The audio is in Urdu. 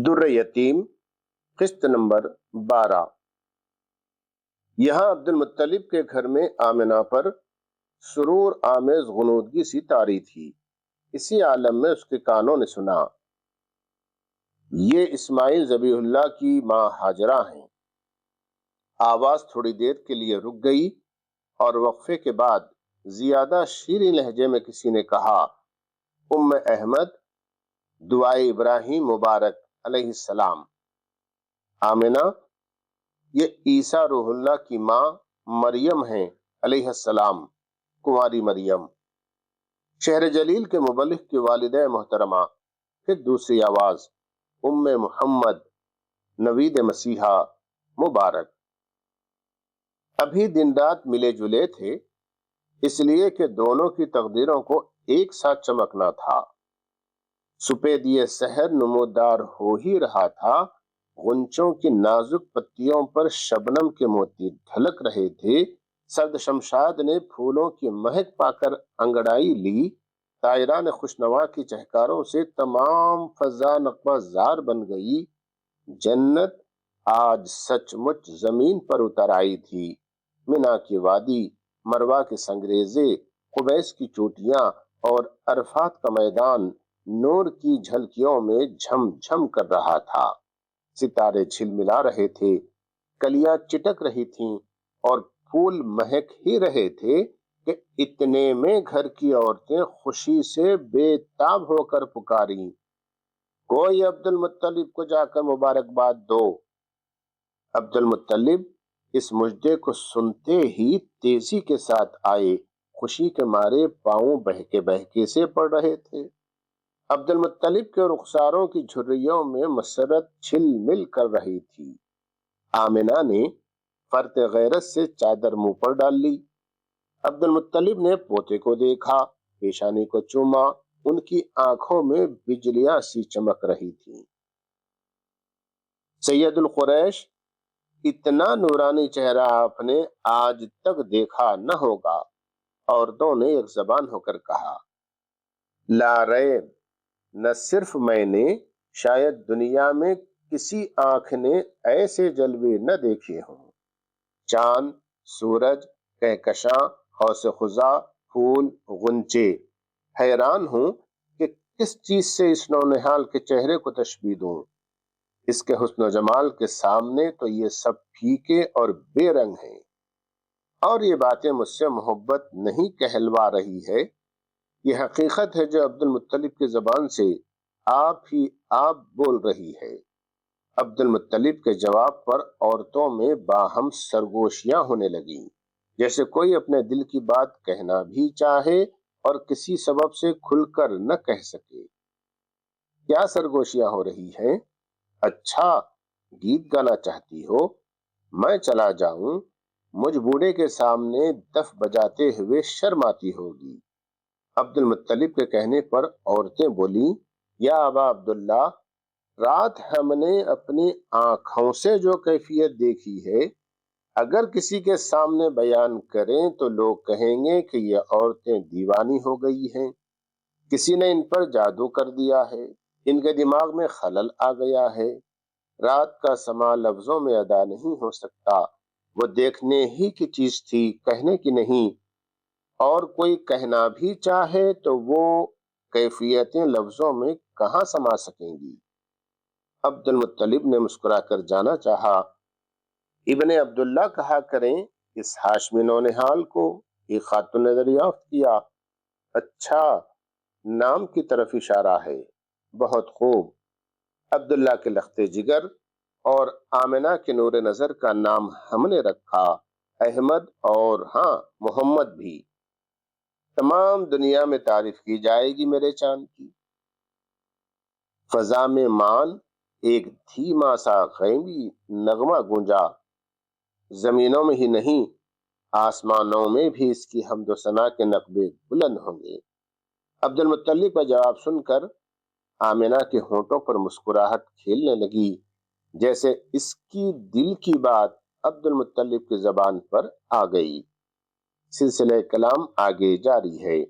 در یتیم قسط نمبر 12۔ یہاں عبد المطلب کے گھر میں آمنہ پر سرور آمیز غنودگی سی طاری تھی۔ اسی عالم میں اس کے کانوں نے سنا، یہ اسماعیل ذبیح اللہ کی ماں ہاجرہ ہیں۔ آواز تھوڑی دیر کے لیے رک گئی اور وقفے کے بعد زیادہ شیریں لہجے میں کسی نے کہا، ام احمد دعائے ابراہیم مبارک علیہ السلام۔ آمنہ، یہ عیسیٰ روح اللہ کی ماں مریم ہیں علیہ السلام، کنواری مریم۔ شہر جلیل کے مبلغ کی والدہ محترمہ۔ پھر دوسری آواز، ام محمد نوید مسیحا مبارک۔ ابھی دن رات ملے جلے تھے، اس لیے کہ دونوں کی تقدیروں کو ایک ساتھ چمکنا تھا۔ سپیدیے سحر نمودار ہو ہی رہا تھا، غنچوں کی نازک پتیوں پر شبنم کے موتی ڈھلک رہے تھے۔ سرد شمشاد نے پھولوں کی مہک پا کر انگڑائی لی، طائران خوشنوا کی چہکاروں سے تمام فضا نغمہ زار بن گئی۔ جنت آج سچ مچ زمین پر اتر آئی تھی۔ منا کی وادی، مروہ کے سنگریزے، قبیس کی چوٹیاں اور عرفات کا میدان نور کی جھلکیوں میں جھم جھم کر رہا تھا۔ ستارے جھل ملا رہے تھے، کلیاں چٹک رہی تھیں اور پھول مہک ہی رہے تھے کہ اتنے میں گھر کی عورتیں خوشی سے بے تاب ہو کر پکاریں، کوئی عبد المطلب کو جا کر مبارکباد دو۔ عبد المطلب اس مژدے کو سنتے ہی تیزی کے ساتھ آئے، خوشی کے مارے پاؤں بہکے بہکے سے پڑ رہے تھے۔ عبد المطلب کے رخساروں کی جھریوں میں مسرت چھل مل کر رہی تھی۔ آمنہ نے فرط غیرت سے چادر منہ پر ڈال لی۔ عبد المطلب نے پوتے کو دیکھا، پیشانی کو چوما، ان کی آنکھوں میں بجلیاں سی چمک رہی تھیں۔ سید القریش، اتنا نورانی چہرہ آپ نے آج تک دیکھا نہ ہوگا۔ عورتوں نے ایک زبان ہو کر کہا، لا ریب، نہ صرف میں نے، شاید دنیا میں کسی آنکھ نے ایسے جلوے نہ دیکھے ہوں۔ چاند، سورج، کہکشاں، حوض خزاں، پھول، غنچے، حیران ہوں کہ کس چیز سے اس نونہال کے چہرے کو تشبیہ دوں۔ اس کے حسن و جمال کے سامنے تو یہ سب پھیکے اور بے رنگ ہیں۔ اور یہ باتیں مجھ سے محبت نہیں کہلوا رہی ہے، یہ حقیقت ہے جو عبد المطلب کی زبان سے آپ ہی آپ بول رہی ہے۔ عبد المطلب کے جواب پر عورتوں میں باہم سرگوشیاں ہونے لگیں، جیسے کوئی اپنے دل کی بات کہنا بھی چاہے اور کسی سبب سے کھل کر نہ کہہ سکے۔ کیا سرگوشیاں ہو رہی ہیں؟ اچھا، گیت گانا چاہتی ہو؟ میں چلا جاؤں؟ مجھ بوڑھے کے سامنے دف بجاتے ہوئے شرم آتی ہوگی۔ عبد المطلب کے کہنے پر عورتیں بولیں، یا ابا عبداللہ، رات ہم نے اپنی آنکھوں سے جو کیفیت دیکھی ہے، اگر کسی کے سامنے بیان کریں تو لوگ کہیں گے کہ یہ عورتیں دیوانی ہو گئی ہیں، کسی نے ان پر جادو کر دیا ہے، ان کے دماغ میں خلل آ گیا ہے۔ رات کا سما لفظوں میں ادا نہیں ہو سکتا، وہ دیکھنے ہی کی چیز تھی، کہنے کی نہیں، اور کوئی کہنا بھی چاہے تو وہ کیفیتیں لفظوں میں کہاں سما سکیں گی۔ عبد المطلب نے مسکرا کر جانا چاہا۔ ابن عبداللہ کہا کریں، اس ہاشمی نونہال کو ایک خاتون نے دریافت کیا۔ اچھا، نام کی طرف اشارہ ہے، بہت خوب۔ عبداللہ کے لخت جگر اور آمنہ کے نور نظر کا نام ہم نے رکھا، احمد، اور ہاں، محمد بھی۔ تمام دنیا میں تعریف کی جائے گی میرے چاند کی۔ فضا میں مان ایک دھیما سا غیبی نغمہ گونجا، زمینوں میں ہی نہیں، آسمانوں میں بھی اس کی حمد و ثنا کے نغمے بلند ہوں گے۔ عبد المطلب کا جواب سن کر آمنہ کے ہونٹوں پر مسکراہٹ کھیلنے لگی، جیسے اس کی دل کی بات عبد المطلب کی زبان پر آ گئی۔ سلسلہ کلام آگے جاری ہے۔